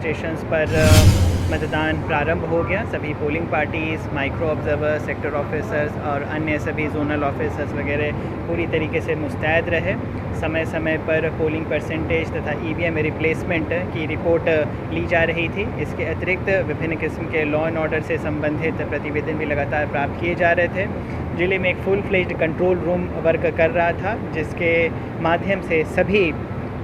Stations पर मतदान प्रारंभ हो गया। सभी polling parties, micro observer, sector officers और अन्य सभी जोनल ऑफिसर्स वगैरह पूरी तरीके से मुस्तैद रहे। समय समय पर पोलिंग परसेंटेज तथा ईवीएम रिप्लेसमेंट की रिपोर्ट ली जा रही थी। इसके अतिरिक्त विभिन्न किस्म के लॉ एंड ऑर्डर से संबंधित प्रतिवेदन भी लगातार प्राप्त किए जा रहे थे। ज़िले में एक full fledged control room work कर रहा था, जिसके माध्यम से सभी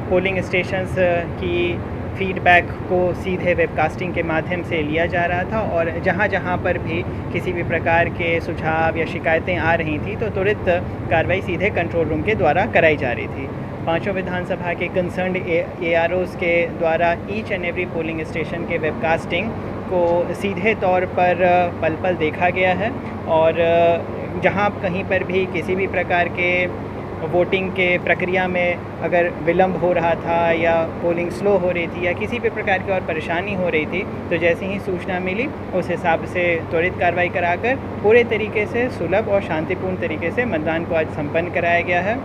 पोलिंग स्टेशंस की फीडबैक को सीधे वेबकास्टिंग के माध्यम से लिया जा रहा था और जहां जहां पर भी किसी भी प्रकार के सुझाव या शिकायतें आ रही थी तो तुरंत कार्रवाई सीधे कंट्रोल रूम के द्वारा कराई जा रही थी। पांचों विधानसभा के कंसर्न्ड AROs के द्वारा each and every polling station के वेबकास्टिंग को सीधे तौर पर पल पल देखा गया है और जहां कहीं पर भी किसी भी प्रकार के वोटिंग के प्रक्रिया में अगर विलंब हो रहा था या पोलिंग स्लो हो रही थी या किसी भी प्रकार की और परेशानी हो रही थी तो जैसे ही सूचना मिली उस हिसाब से त्वरित कार्रवाई कराकर पूरे तरीके से सुलभ और शांतिपूर्ण तरीके से मतदान को आज संपन्न कराया गया है।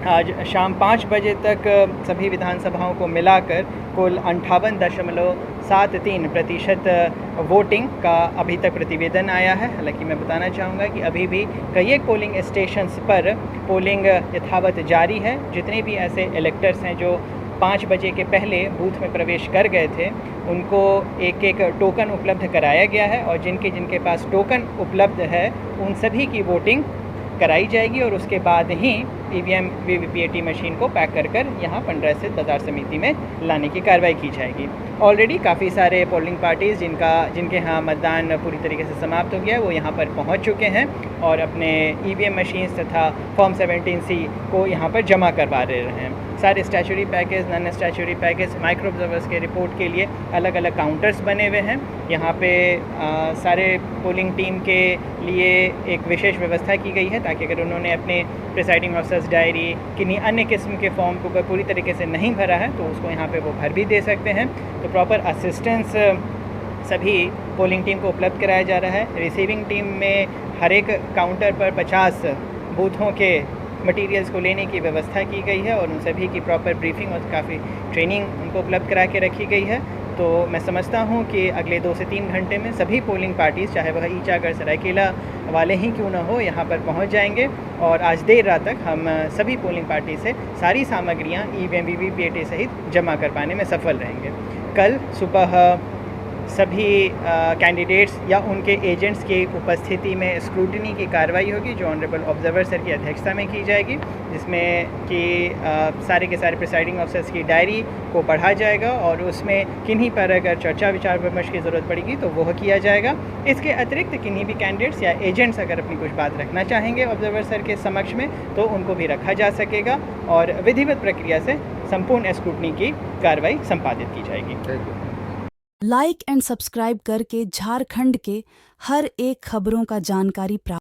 आज शाम 5 बजे तक सभी विधानसभाओं को मिलाकर कुल 58.73% वोटिंग का अभी तक प्रतिवेदन आया है। हालांकि मैं बताना चाहूँगा कि अभी भी कई एक पोलिंग स्टेशंस पर पोलिंग यथावत जारी है। जितने भी ऐसे इलेक्टर्स हैं जो 5 बजे के पहले बूथ में प्रवेश कर गए थे उनको एक एक टोकन उपलब्ध कराया गया है और जिनके पास टोकन उपलब्ध है उन सभी की वोटिंग कराई जाएगी और उसके बाद ही EVM VVPAT मशीन को पैक कर यहाँ पंडरा स्थित बाजार समिति में लाने की कार्रवाई की जाएगी। ऑलरेडी काफ़ी सारे पोलिंग पार्टीज़ जिनके यहाँ मतदान पूरी तरीके से समाप्त हो गया है वो यहाँ पर पहुँच चुके हैं और अपने EVM मशीन्स तथा फॉर्म 17C को यहाँ पर जमा करवा रहे हैं। सारे statutory package, non statutory package, micro observers के रिपोर्ट के लिए अलग अलग काउंटर्स बने हुए हैं। यहाँ पे सारे पोलिंग टीम के लिए एक विशेष व्यवस्था की गई है ताकि अगर उन्होंने अपने प्रिसाइडिंग ऑफिसर्स डायरी किन्हीं अन्य किस्म के फॉर्म को पूरी तरीके से नहीं भरा है तो उसको यहाँ पे वो भर भी दे सकते हैं। तो प्रॉपर असिस्टेंस सभी पोलिंग टीम को उपलब्ध कराया जा रहा है। रिसीविंग टीम में हर एक काउंटर पर 50 बूथों के मटेरियल्स को लेने की व्यवस्था की गई है और उन सभी की प्रॉपर ब्रीफिंग और काफ़ी ट्रेनिंग उनको उपलब्ध करा के रखी गई है। तो मैं समझता हूं कि अगले 2 से 3 घंटे में सभी पोलिंग पार्टीज़, चाहे वह ईचागढ़ सरायकेला वाले ही क्यों ना हो, यहां पर पहुंच जाएंगे और आज देर रात तक हम सभी पोलिंग पार्टी से सारी सामग्रियां EVM VVPAT सहित जमा कर पाने में सफल रहेंगे। कल सुबह सभी कैंडिडेट्स या उनके एजेंट्स की उपस्थिति में स्क्रूटनी की कार्रवाई होगी जो ऑनरेबल ऑब्जर्वर सर की अध्यक्षता में की जाएगी, जिसमें कि सारे के सारे प्रिसाइडिंग ऑफिसर्स की डायरी को पढ़ा जाएगा और उसमें किन्हीं पर अगर चर्चा विचार विमर्श की ज़रूरत पड़ेगी तो वह किया जाएगा। इसके अतिरिक्त किन्हीं भी कैंडिडेट्स या एजेंट्स अगर अपनी कुछ बात रखना चाहेंगे ऑब्जर्वर सर के समक्ष में तो उनको भी रखा जा सकेगा और विधिवत प्रक्रिया से संपूर्ण स्क्रूटनी की कार्रवाई संपादित की जाएगी। लाइक एंड सब्सक्राइब करके झारखंड के हर एक खबरों का जानकारी प्राप्त